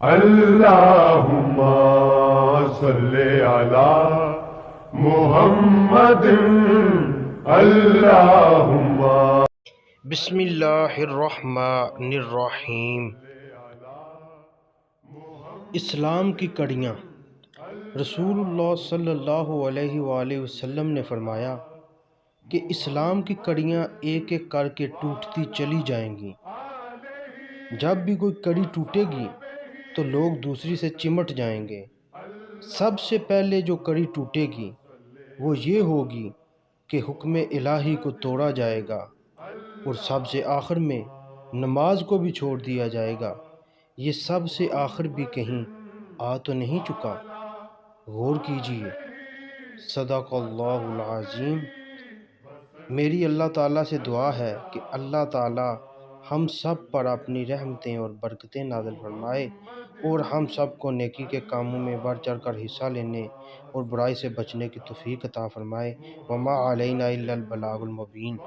اللہم صلی علی محمد اللہم بسم اللہ الرحمن الرحیم۔ اسلام کی کڑیاں۔ رسول اللہ صلی اللہ علیہ وآلہ وسلم نے فرمایا کہ اسلام کی کڑیاں ایک ایک کر کے ٹوٹتی چلی جائیں گی۔ جب بھی کوئی کڑی ٹوٹے گی تو لوگ دوسری سے چمٹ جائیں گے۔ سب سے پہلے جو کڑی ٹوٹے گی وہ یہ ہوگی کہ حکم الہی کو توڑا جائے گا، اور سب سے آخر میں نماز کو بھی چھوڑ دیا جائے گا۔ یہ سب سے آخر بھی کہیں آ تو نہیں چکا؟ غور کیجئے۔ صدق اللہ العظیم۔ میری اللہ تعالیٰ سے دعا ہے کہ اللہ تعالیٰ ہم سب پر اپنی رحمتیں اور برکتیں نازل فرمائے، اور ہم سب کو نیکی کے کاموں میں بڑھ چڑھ کر حصہ لینے اور برائی سے بچنے کی توفیق عطا فرمائے۔ وما علینا الا البلاغ المبین۔